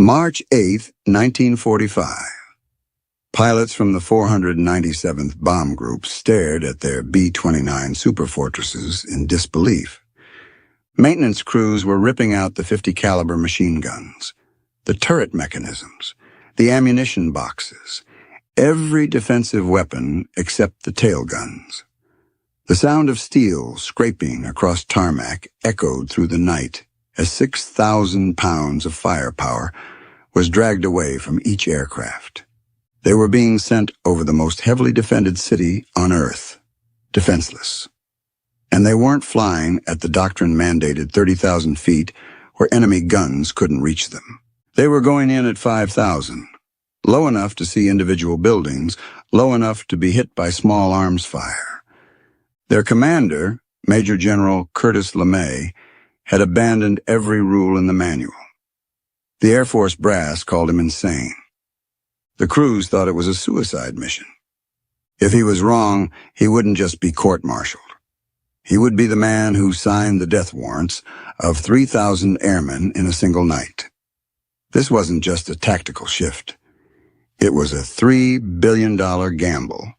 March 8, 1945. Pilots from the 497th Bomb Group stared at their B-29 Superfortresses in disbelief. Maintenance crews were ripping out the 50-caliber machine guns, the turret mechanisms, the ammunition boxes, every defensive weapon except the tail guns. The sound of steel scraping across tarmac echoed through the night as 6,000 pounds of firepower was dragged away from each aircraft. They were being sent over the most heavily defended city on Earth, defenseless. And they weren't flying at the doctrine-mandated 30,000 feet where enemy guns couldn't reach them. They were going in at 5,000, low enough to see individual buildings, low enough to be hit by small arms fire. Their commander, Major General Curtis LeMay, had abandoned every rule in the manual. The Air Force brass called him insane. The crews thought it was a suicide mission. If he was wrong, he wouldn't just be court-martialed. He would be the man who signed the death warrants of 3,000 airmen in a single night. This wasn't just a tactical shift. It was a $3 billion gamble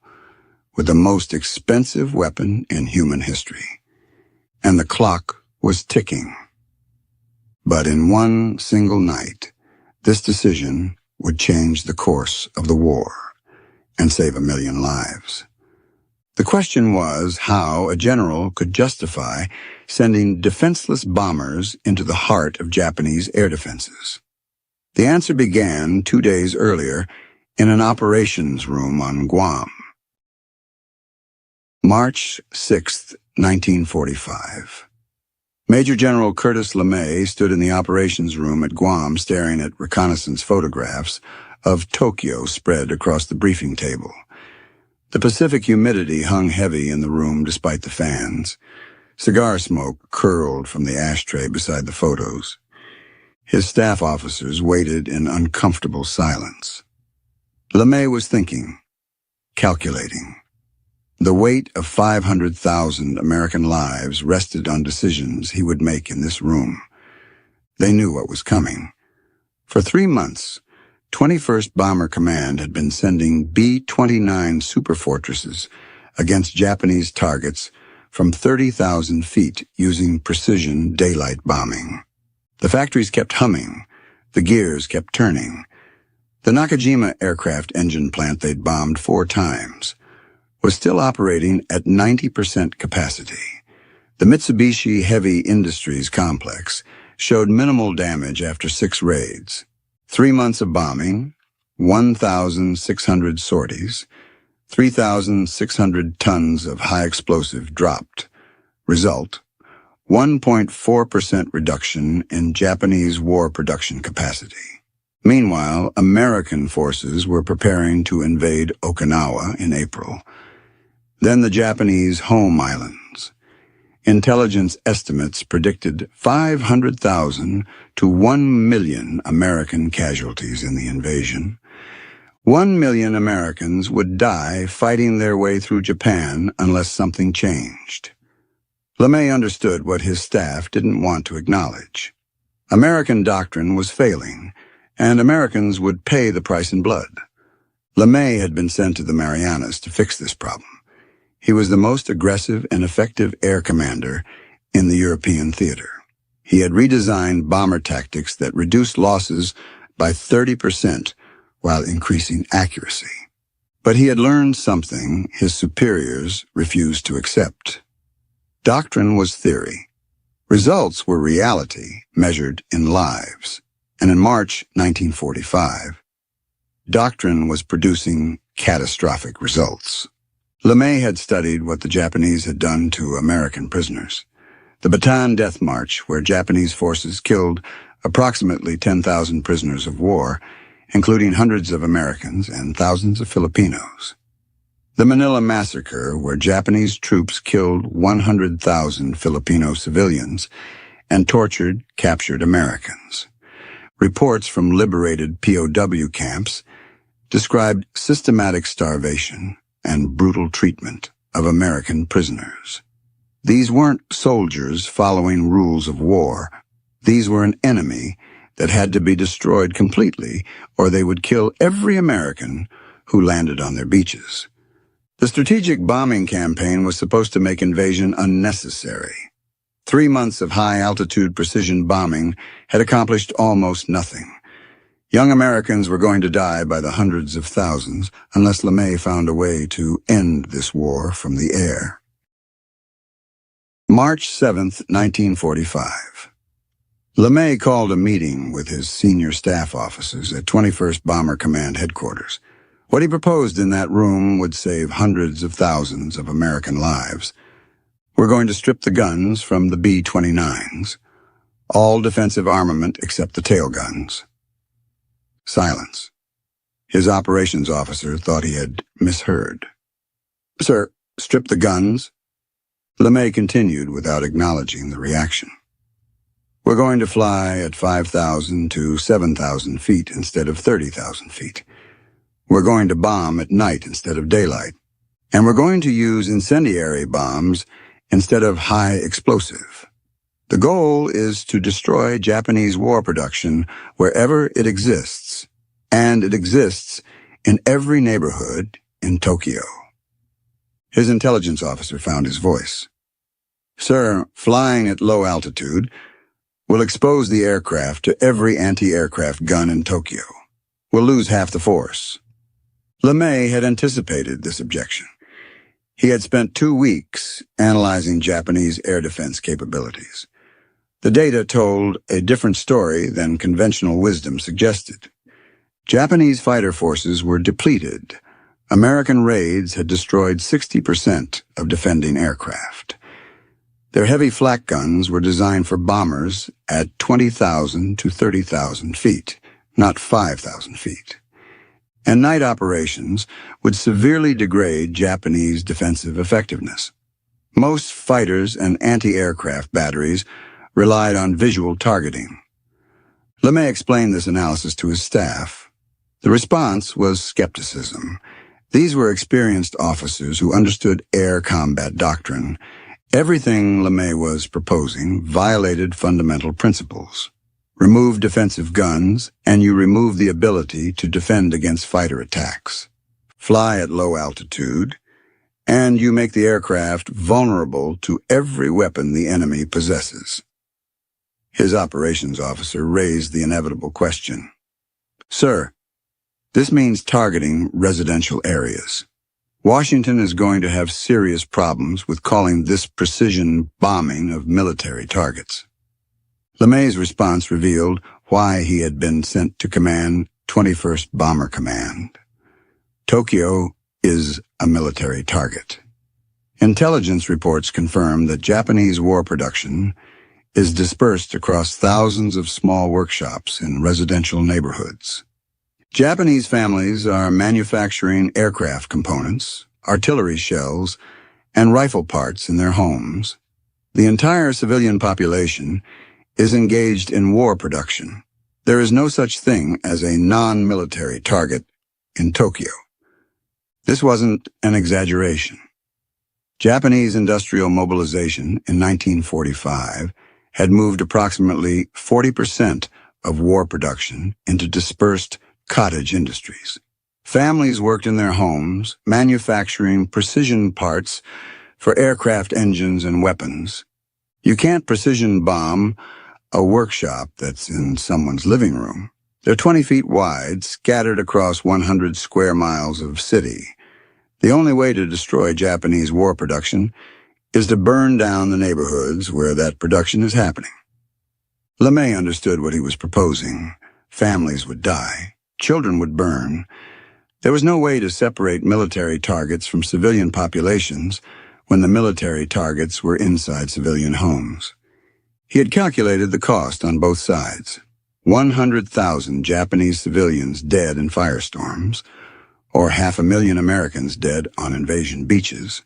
with the most expensive weapon in human history. And the clock was ticking. But in one single night, this decision would change the course of the war and save 1 million lives. The question was how a general could justify sending defenseless bombers into the heart of Japanese air defenses. The answer began 2 days earlier in an operations room on Guam. March 6, 1945. Major General Curtis LeMay stood in the operations room at Guam staring at reconnaissance photographs of Tokyo spread across the briefing table. The Pacific humidity hung heavy in the room despite the fans. Cigar smoke curled from the ashtray beside the photos. His staff officers waited in uncomfortable silence. LeMay was thinking, calculating. The weight of 500,000 American lives rested on decisions he would make in this room. They knew what was coming. For 3 months, 21st Bomber Command had been sending B-29 Superfortresses against Japanese targets from 30,000 feet using precision daylight bombing. The factories kept humming. The gears kept turning. The Nakajima aircraft engine plant they'd bombed 4 times was still operating at 90% capacity. The Mitsubishi Heavy Industries complex showed minimal damage after 6 raids. 3 months of bombing, 1,600 sorties, 3,600 tons of high explosive dropped. Result, 1.4% reduction in Japanese war production capacity. Meanwhile, American forces were preparing to invade Okinawa in April. Then the Japanese home islands. Intelligence estimates predicted 500,000 to 1 million American casualties in the invasion. 1 million Americans would die fighting their way through Japan unless something changed. LeMay understood what his staff didn't want to acknowledge. American doctrine was failing, and Americans would pay the price in blood. LeMay had been sent to the Marianas to fix this problem. He was the most aggressive and effective air commander in the European theater. He had redesigned bomber tactics that reduced losses by 30% while increasing accuracy. But he had learned something his superiors refused to accept. Doctrine was theory. Results were reality measured in lives. And in March 1945, doctrine was producing catastrophic results. LeMay had studied what the Japanese had done to American prisoners. The Bataan Death March, where Japanese forces killed approximately 10,000 prisoners of war, including hundreds of Americans and thousands of Filipinos. The Manila Massacre, where Japanese troops killed 100,000 Filipino civilians and tortured captured Americans. Reports from liberated POW camps described systematic starvation and brutal treatment of American prisoners. These weren't soldiers following rules of war. These were an enemy that had to be destroyed completely, or they would kill every American who landed on their beaches. The strategic bombing campaign was supposed to make invasion unnecessary. 3 months of high-altitude precision bombing had accomplished almost nothing. Young Americans were going to die by the hundreds of thousands unless LeMay found a way to end this war from the air. March 7, 1945. LeMay called a meeting with his senior staff officers at 21st Bomber Command headquarters. What he proposed in that room would save hundreds of thousands of American lives. We're going to strip the guns from the B-29s. All defensive armament except the tail guns. Silence. His operations officer thought he had misheard. "Sir, strip the guns?" LeMay continued without acknowledging the reaction. "We're going to fly at 5,000 to 7,000 feet instead of 30,000 feet. We're going to bomb at night instead of daylight. And we're going to use incendiary bombs instead of high explosive. The goal is to destroy Japanese war production wherever it exists, and it exists in every neighborhood in Tokyo." His intelligence officer found his voice. "Sir, flying at low altitude will expose the aircraft to every anti-aircraft gun in Tokyo. We'll lose half the force." LeMay had anticipated this objection. He had spent 2 weeks analyzing Japanese air defense capabilities. The data told a different story than conventional wisdom suggested. Japanese fighter forces were depleted. American raids had destroyed 60% of defending aircraft. Their heavy flak guns were designed for bombers at 20,000 to 30,000 feet, not 5,000 feet. And night operations would severely degrade Japanese defensive effectiveness. Most fighters and anti-aircraft batteries relied on visual targeting. LeMay explained this analysis to his staff. The response was skepticism. These were experienced officers who understood air combat doctrine. Everything LeMay was proposing violated fundamental principles. Remove defensive guns, and you remove the ability to defend against fighter attacks. Fly at low altitude, and you make the aircraft vulnerable to every weapon the enemy possesses. His operations officer raised the inevitable question. "Sir, this means targeting residential areas. Washington is going to have serious problems with calling this precision bombing of military targets." LeMay's response revealed why he had been sent to command 21st Bomber Command. Tokyo is a military target. Intelligence reports confirm that Japanese war production is dispersed across thousands of small workshops in residential neighborhoods. Japanese families are manufacturing aircraft components, artillery shells, and rifle parts in their homes. The entire civilian population is engaged in war production. There is no such thing as a non-military target in Tokyo. This wasn't an exaggeration. Japanese industrial mobilization in 1945 had moved approximately 40% of war production into dispersed cottage industries. Families worked in their homes, manufacturing precision parts for aircraft engines and weapons. You can't precision bomb a workshop that's in someone's living room. They're 20 feet wide, scattered across 100 square miles of city. The only way to destroy Japanese war production is to burn down the neighborhoods where that production is happening. LeMay understood what he was proposing. Families would die. Children would burn. There was no way to separate military targets from civilian populations when the military targets were inside civilian homes. He had calculated the cost on both sides. 100,000 Japanese civilians dead in firestorms, or 500,000 Americans dead on invasion beaches.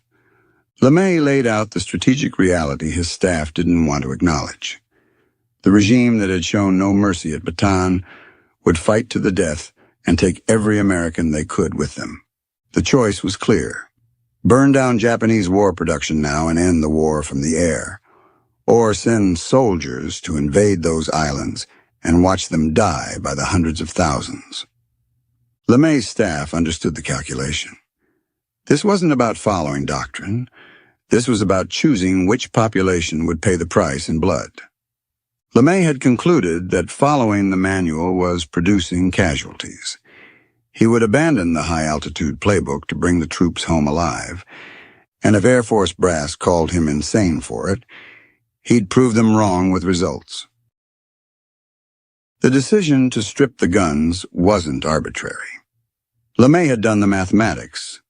LeMay laid out the strategic reality his staff didn't want to acknowledge. The regime that had shown no mercy at Bataan would fight to the death and take every American they could with them. The choice was clear. Burn down Japanese war production now and end the war from the air, or send soldiers to invade those islands and watch them die by the hundreds of thousands. LeMay's staff understood the calculation. This wasn't about following doctrine. This was about choosing which population would pay the price in blood. LeMay had concluded that following the manual was producing casualties. He would abandon the high-altitude playbook to bring the troops home alive, and if Air Force brass called him insane for it, he'd prove them wrong with results. The decision to strip the guns wasn't arbitrary. LeMay had done the mathematics.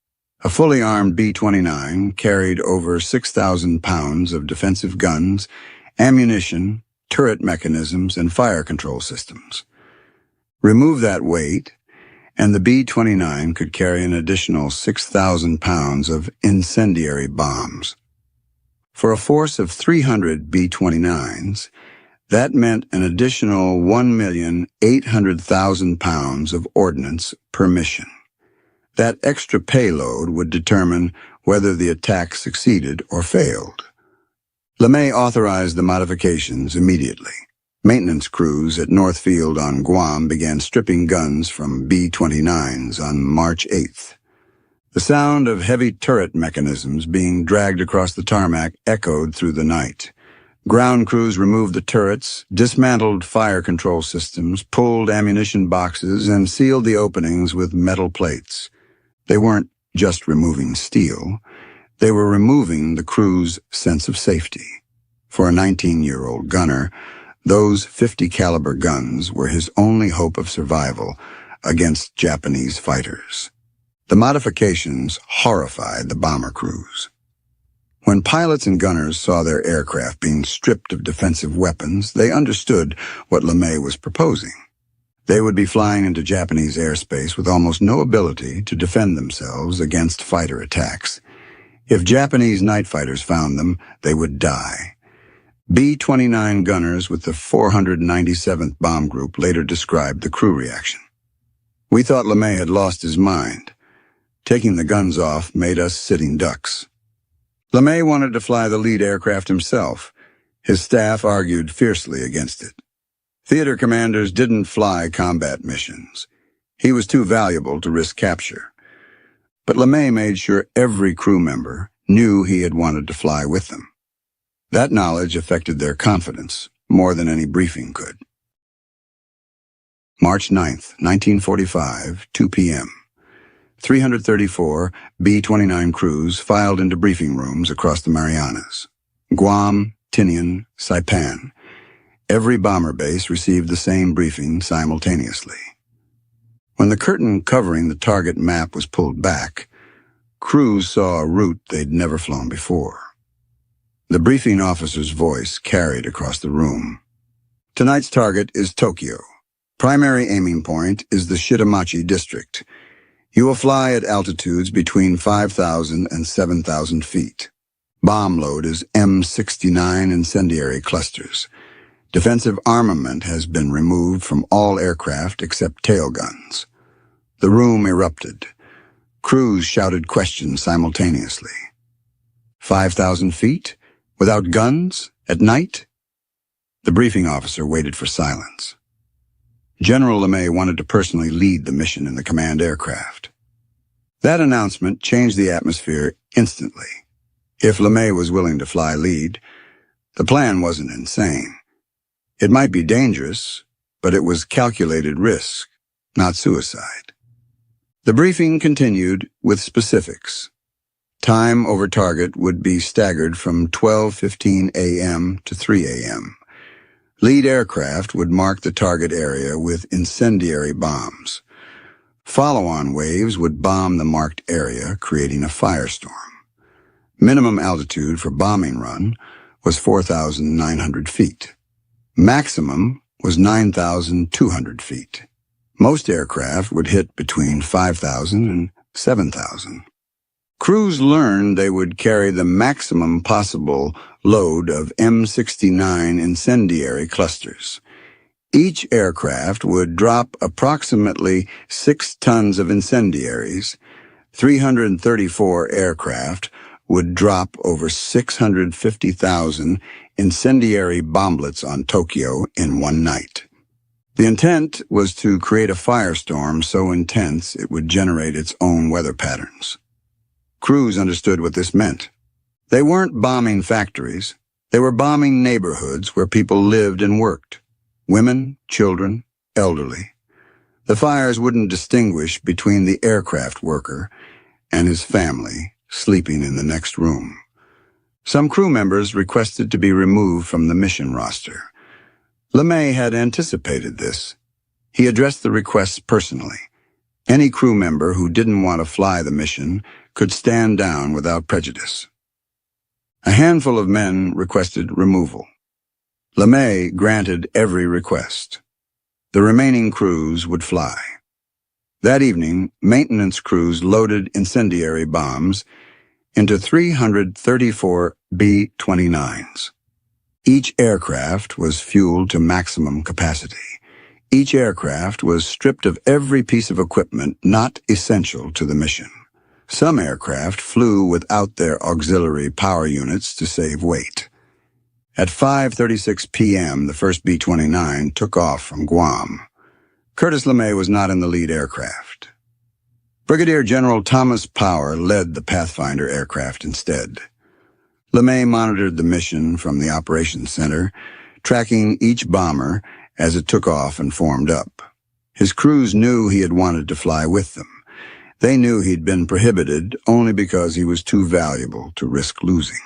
A fully armed B-29 carried over 6,000 pounds of defensive guns, ammunition, turret mechanisms, and fire control systems. Remove that weight, and the B-29 could carry an additional 6,000 pounds of incendiary bombs. For a force of 300 B-29s, that meant an additional 1,800,000 pounds of ordnance per mission. That extra payload would determine whether the attack succeeded or failed. LeMay authorized the modifications immediately. Maintenance crews at Northfield on Guam began stripping guns from B-29s on March 8th. The sound of heavy turret mechanisms being dragged across the tarmac echoed through the night. Ground crews removed the turrets, dismantled fire control systems, pulled ammunition boxes, and sealed the openings with metal plates. They weren't just removing steel. They were removing the crew's sense of safety. For a 19-year-old gunner, those .50 caliber guns were his only hope of survival against Japanese fighters. The modifications horrified the bomber crews. When pilots and gunners saw their aircraft being stripped of defensive weapons, they understood what LeMay was proposing. They would be flying into Japanese airspace with almost no ability to defend themselves against fighter attacks. If Japanese night fighters found them, they would die. B-29 gunners with the 497th Bomb Group later described the crew reaction. "We thought LeMay had lost his mind. Taking the guns off made us sitting ducks." LeMay wanted to fly the lead aircraft himself. His staff argued fiercely against it. Theater commanders didn't fly combat missions. He was too valuable to risk capture. But LeMay made sure every crew member knew he had wanted to fly with them. That knowledge affected their confidence more than any briefing could. March 9th, 1945, 2 p.m. 334 B-29 crews filed into briefing rooms across the Marianas. Guam, Tinian, Saipan. Every bomber base received the same briefing simultaneously. When the curtain covering the target map was pulled back, crews saw a route they'd never flown before. The briefing officer's voice carried across the room. "Tonight's target is Tokyo. Primary aiming point is the Shitamachi district. You will fly at altitudes between 5,000 and 7,000 feet. Bomb load is M69 incendiary clusters. Defensive armament has been removed from all aircraft except tail guns." The room erupted. Crews shouted questions simultaneously. 5,000 feet? Without guns? At night? The briefing officer waited for silence. General LeMay wanted to personally lead the mission in the command aircraft. That announcement changed the atmosphere instantly. If LeMay was willing to fly lead, the plan wasn't insane. It might be dangerous, but it was calculated risk, not suicide. The briefing continued with specifics. Time over target would be staggered from 12:15 a.m. to 3 a.m. Lead aircraft would mark the target area with incendiary bombs. Follow-on waves would bomb the marked area, creating a firestorm. Minimum altitude for bombing run was 4,900 feet. Maximum was 9,200 feet. Most aircraft would hit between 5,000 and 7,000. Crews learned they would carry the maximum possible load of M69 incendiary clusters. Each aircraft would drop approximately 6 tons of incendiaries. 334 aircraft would drop over 650,000 incendiary bomblets on Tokyo in one night. The intent was to create a firestorm so intense it would generate its own weather patterns. Crews understood what this meant. They weren't bombing factories. They were bombing neighborhoods where people lived and worked. Women, children, elderly. The fires wouldn't distinguish between the aircraft worker and his family sleeping in the next room. Some crew members requested to be removed from the mission roster. LeMay had anticipated this. He addressed the requests personally. Any crew member who didn't want to fly the mission could stand down without prejudice. A handful of men requested removal. LeMay granted every request. The remaining crews would fly. That evening, maintenance crews loaded incendiary bombs into 334 B-29s. Each aircraft was fueled to maximum capacity. Each aircraft was stripped of every piece of equipment not essential to the mission. Some aircraft flew without their auxiliary power units to save weight. At 5:36 p.m., the first B-29 took off from Guam. Curtis LeMay was not in the lead aircraft. Brigadier General Thomas Power led the Pathfinder aircraft instead. LeMay monitored the mission from the operations center, tracking each bomber as it took off and formed up. His crews knew he had wanted to fly with them. They knew he'd been prohibited only because he was too valuable to risk losing.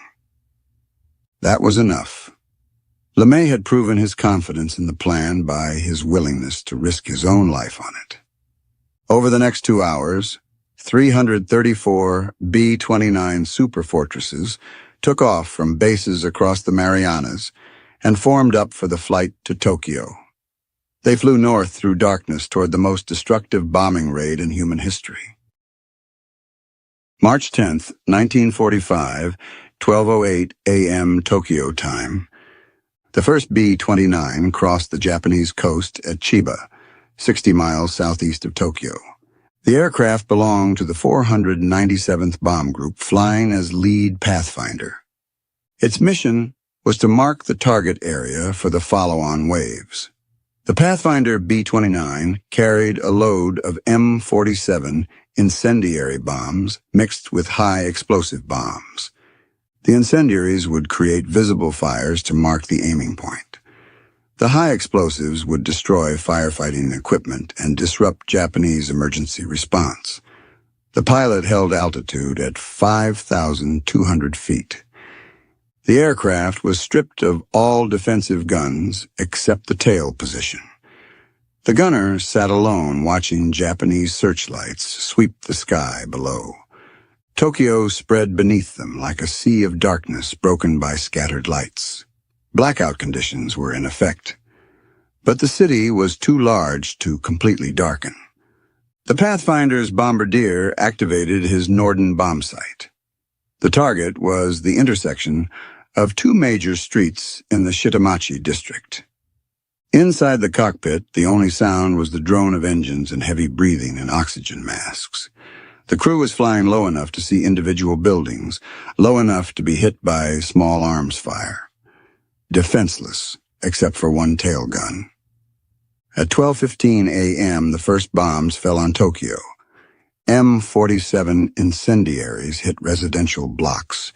That was enough. LeMay had proven his confidence in the plan by his willingness to risk his own life on it. Over the next 2 hours, 334 B-29 Superfortresses took off from bases across the Marianas and formed up for the flight to Tokyo. They flew north through darkness toward the most destructive bombing raid in human history. March 10, 1945, 12:08 a.m. Tokyo time. The first B-29 crossed the Japanese coast at Chiba, 60 miles southeast of Tokyo. The aircraft belonged to the 497th Bomb Group, flying as lead pathfinder. Its mission was to mark the target area for the follow-on waves. The Pathfinder B-29 carried a load of M47 incendiary bombs mixed with high explosive bombs. The incendiaries would create visible fires to mark the aiming point. The high explosives would destroy firefighting equipment and disrupt Japanese emergency response. The pilot held altitude at 5,200 feet. The aircraft was stripped of all defensive guns except the tail position. The gunner sat alone watching Japanese searchlights sweep the sky below. Tokyo spread beneath them like a sea of darkness broken by scattered lights. Blackout conditions were in effect. But the city was too large to completely darken. The Pathfinder's bombardier activated his Norden bomb sight. The target was the intersection of two major streets in the Shitamachi district. Inside the cockpit, the only sound was the drone of engines and heavy breathing and oxygen masks. The crew was flying low enough to see individual buildings, low enough to be hit by small arms fire. Defenseless, except for one tail gun. At 12:15 a.m., the first bombs fell on Tokyo. M47 incendiaries hit residential blocks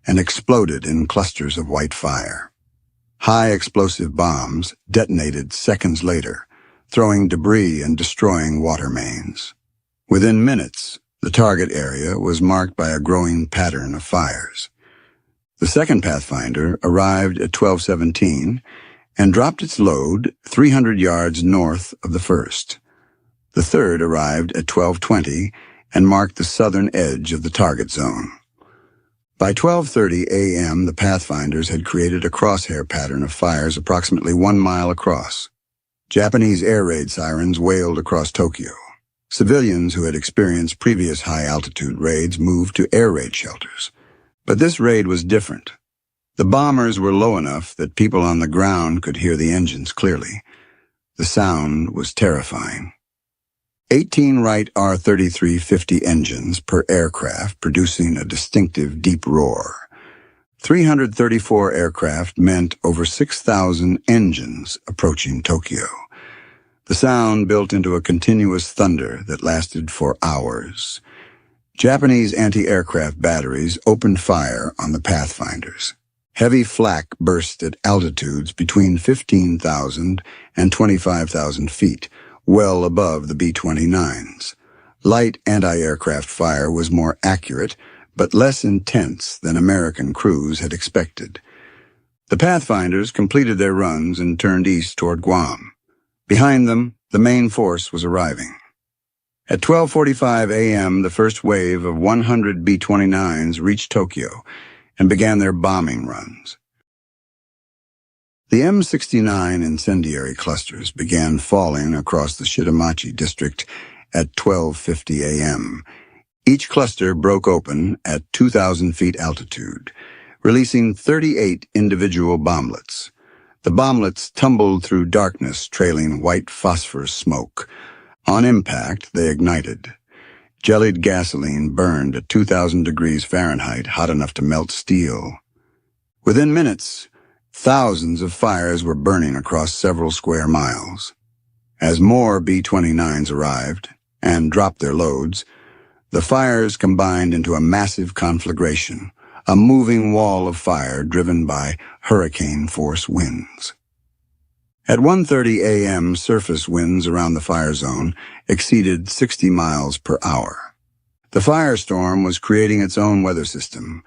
and exploded in clusters of white fire. High explosive bombs detonated seconds later, throwing debris and destroying water mains. Within minutes, the target area was marked by a growing pattern of fires. The second Pathfinder arrived at 12:17 and dropped its load 300 yards north of the first. The third arrived at 12:20 and marked the southern edge of the target zone. By 12:30 a.m., the Pathfinders had created a crosshair pattern of fires approximately 1 mile across. Japanese air raid sirens wailed across Tokyo. Civilians who had experienced previous high-altitude raids moved to air raid shelters. But this raid was different. The bombers were low enough that people on the ground could hear the engines clearly. The sound was terrifying. 18 Wright R-3350 engines per aircraft producing a distinctive deep roar. 334 aircraft meant over 6,000 engines approaching Tokyo. The sound built into a continuous thunder that lasted for hours. Japanese anti-aircraft batteries opened fire on the Pathfinders. Heavy flak burst at altitudes between 15,000 and 25,000 feet, well above the B-29s. Light anti-aircraft fire was more accurate, but less intense than American crews had expected. The Pathfinders completed their runs and turned east toward Guam. Behind them, the main force was arriving. At 12:45 a.m., the first wave of 100 B-29s reached Tokyo and began their bombing runs. The M69 incendiary clusters began falling across the Shitamachi district at 12:50 a.m. Each cluster broke open at 2,000 feet altitude, releasing 38 individual bomblets. The bomblets tumbled through darkness, trailing white phosphorus smoke. On impact, they ignited. Jellied gasoline burned at 2,000 degrees Fahrenheit, hot enough to melt steel. Within minutes, thousands of fires were burning across several square miles. As more B-29s arrived and dropped their loads, the fires combined into a massive conflagration, a moving wall of fire driven by hurricane-force winds. At 1:30 a.m., surface winds around the fire zone exceeded 60 miles per hour. The firestorm was creating its own weather system,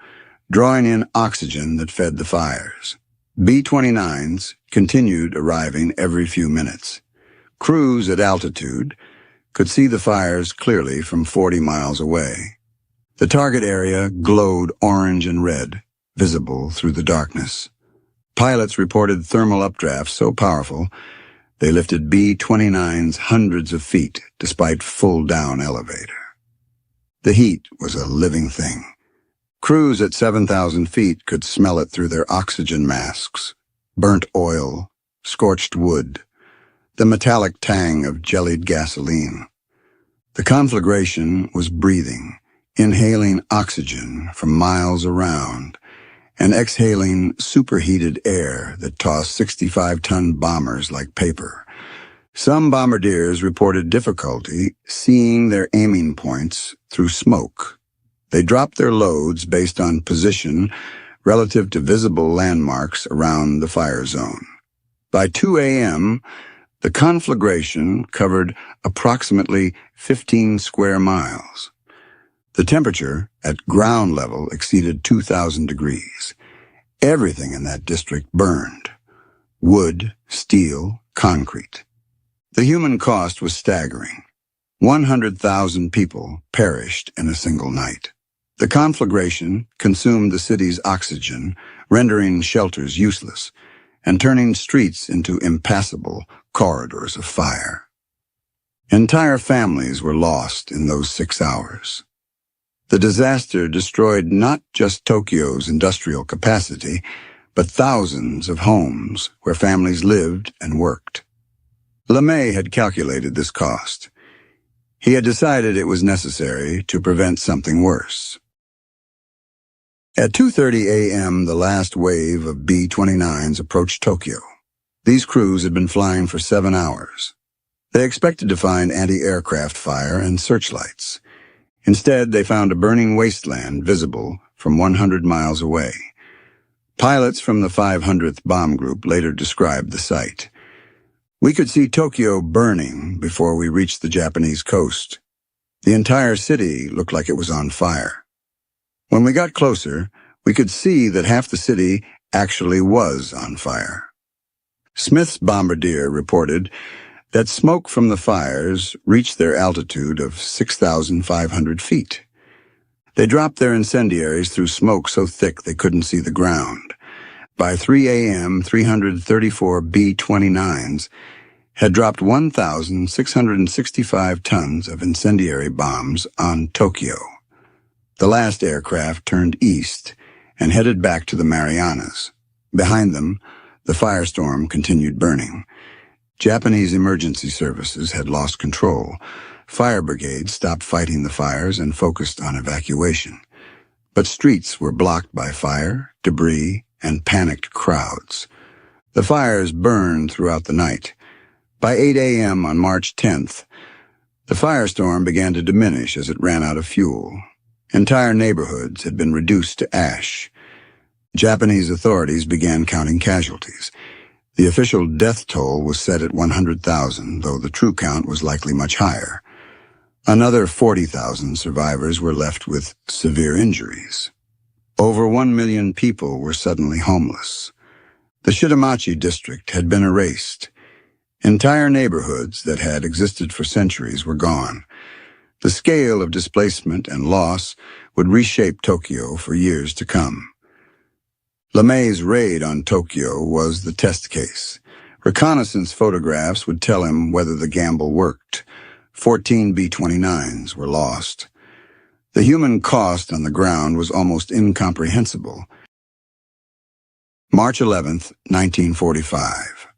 drawing in oxygen that fed the fires. B-29s continued arriving every few minutes. Crews at altitude could see the fires clearly from 40 miles away. The target area glowed orange and red, visible through the darkness. Pilots reported thermal updrafts so powerful they lifted B-29s hundreds of feet despite full-down elevator. The heat was a living thing. Crews at 7,000 feet could smell it through their oxygen masks. Burnt oil, scorched wood, the metallic tang of jellied gasoline. The conflagration was breathing, inhaling oxygen from miles around, and exhaling superheated air that tossed 65-ton bombers like paper. Some bombardiers reported difficulty seeing their aiming points through smoke. They dropped their loads based on position relative to visible landmarks around the fire zone. By 2 a.m., the conflagration covered approximately 15 square miles. The temperature at ground level exceeded 2,000 degrees. Everything in that district burned. Wood, steel, concrete. The human cost was staggering. 100,000 people perished in a single night. The conflagration consumed the city's oxygen, rendering shelters useless, and turning streets into impassable corridors of fire. Entire families were lost in those 6 hours. The disaster destroyed not just Tokyo's industrial capacity, but thousands of homes where families lived and worked. LeMay had calculated this cost. He had decided it was necessary to prevent something worse. At 2:30 a.m., the last wave of B-29s approached Tokyo. These crews had been flying for 7 hours. They expected to find anti-aircraft fire and searchlights. Instead, they found a burning wasteland visible from 100 miles away. Pilots from the 500th Bomb Group later described the site. We could see Tokyo burning before we reached the Japanese coast. The entire city looked like it was on fire. When we got closer, we could see that half the city actually was on fire. Smith's bombardier reported that smoke from the fires reached their altitude of 6,500 feet. They dropped their incendiaries through smoke so thick they couldn't see the ground. By 3 a.m., 334 B-29s had dropped 1,665 tons of incendiary bombs on Tokyo. The last aircraft turned east and headed back to the Marianas. Behind them, the firestorm continued burning. Japanese emergency services had lost control. Fire brigades stopped fighting the fires and focused on evacuation. But streets were blocked by fire, debris, and panicked crowds. The fires burned throughout the night. By 8 a.m. on March 10th, the firestorm began to diminish as it ran out of fuel. Entire neighborhoods had been reduced to ash. Japanese authorities began counting casualties. The official death toll was set at 100,000, though the true count was likely much higher. Another 40,000 survivors were left with severe injuries. Over 1 million people were suddenly homeless. The Shitamachi district had been erased. Entire neighborhoods that had existed for centuries were gone. The scale of displacement and loss would reshape Tokyo for years to come. LeMay's raid on Tokyo was the test case. Reconnaissance photographs would tell him whether the gamble worked. 14 B-29s were lost. The human cost on the ground was almost incomprehensible. March 11th, 1945.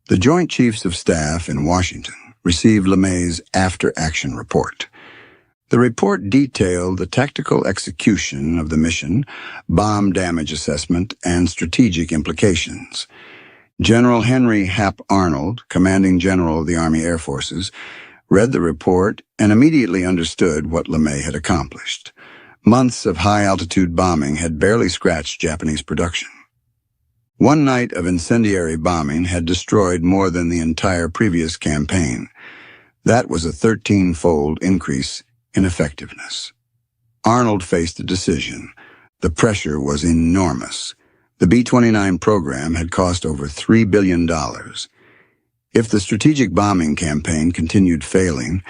The Joint Chiefs of Staff in Washington received LeMay's after-action report. The report detailed the tactical execution of the mission, bomb damage assessment, and strategic implications. General Henry Hap Arnold, commanding general of the Army Air Forces, read the report and immediately understood what LeMay had accomplished. Months of high-altitude bombing had barely scratched Japanese production. One night of incendiary bombing had destroyed more than the entire previous campaign. That was a 13-fold increase in effectiveness. Arnold faced a decision. The pressure was enormous. The B-29 program had cost over $3 billion. If the strategic bombing campaign continued failing,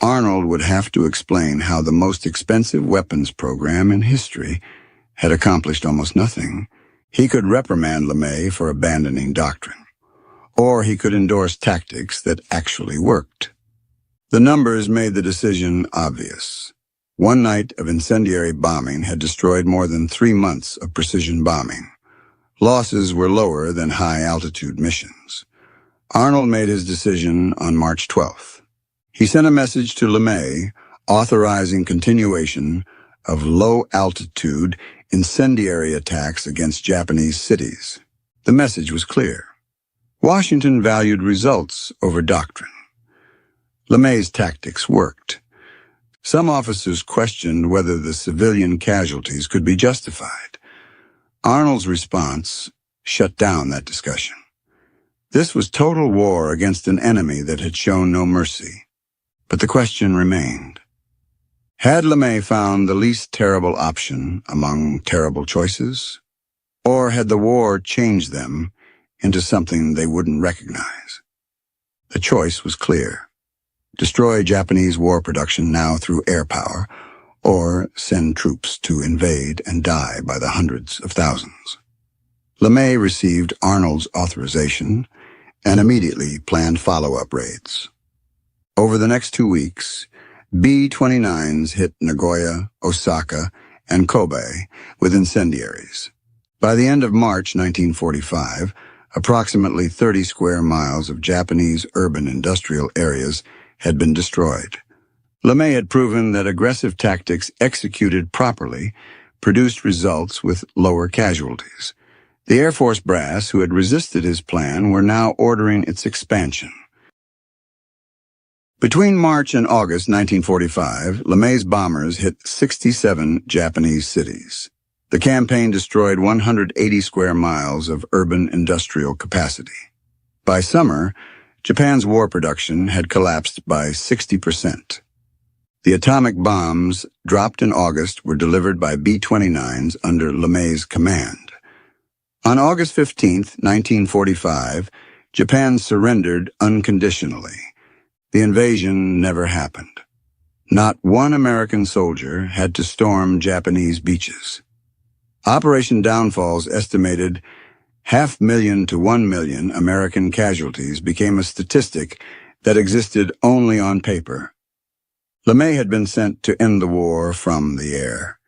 Arnold would have to explain how the most expensive weapons program in history had accomplished almost nothing. He could reprimand LeMay for abandoning doctrine, or he could endorse tactics that actually worked. The numbers made the decision obvious. One night of incendiary bombing had destroyed more than 3 months of precision bombing. Losses were lower than high-altitude missions. Arnold made his decision on March 12th. He sent a message to LeMay authorizing continuation of low-altitude incendiary attacks against Japanese cities. The message was clear. Washington valued results over doctrine. LeMay's tactics worked. Some officers questioned whether the civilian casualties could be justified. Arnold's response shut down that discussion. This was total war against an enemy that had shown no mercy. But the question remained. Had LeMay found the least terrible option among terrible choices? Or had the war changed them into something they wouldn't recognize? The choice was clear. Destroy Japanese war production now through air power, or send troops to invade and die by the hundreds of thousands. LeMay received Arnold's authorization and immediately planned follow-up raids. Over the next 2 weeks, B-29s hit Nagoya, Osaka, and Kobe with incendiaries. By the end of March 1945, approximately 30 square miles of Japanese urban industrial areas had been destroyed. LeMay had proven that aggressive tactics executed properly produced results with lower casualties. The Air Force brass who had resisted his plan were now ordering its expansion. Between March and August 1945, LeMay's bombers hit 67 Japanese cities. The campaign destroyed 180 square miles of urban industrial capacity. By summer, Japan's war production had collapsed by 60%. The atomic bombs dropped in August were delivered by B-29s under LeMay's command. On August 15, 1945, Japan surrendered unconditionally. The invasion never happened. Not one American soldier had to storm Japanese beaches. Operation Downfall's estimated 500,000 to 1 million American casualties became a statistic that existed only on paper. LeMay had been sent to end the war from the air.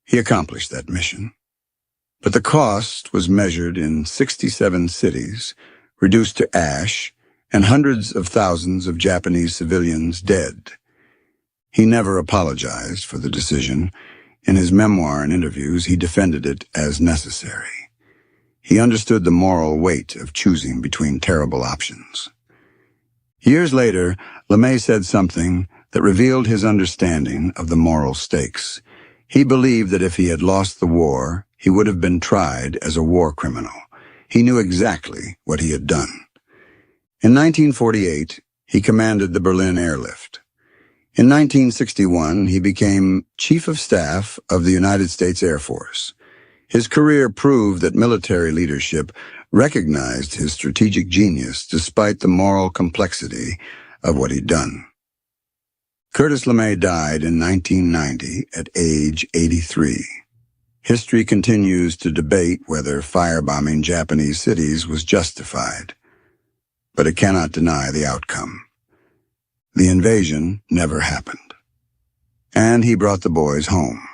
He accomplished that mission. But the cost was measured in 67 cities, reduced to ash, and hundreds of thousands of Japanese civilians dead. He never apologized for the decision. In his memoir and interviews, he defended it as necessary. He understood the moral weight of choosing between terrible options. Years later, LeMay said something that revealed his understanding of the moral stakes. He believed that if he had lost the war, he would have been tried as a war criminal. He knew exactly what he had done. In 1948, he commanded the Berlin airlift. In 1961, he became Chief of Staff of the United States Air Force. His career proved that military leadership recognized his strategic genius despite the moral complexity of what he'd done. Curtis LeMay died in 1990 at age 83. History continues to debate whether firebombing Japanese cities was justified, but it cannot deny the outcome. The invasion never happened, and he brought the boys home.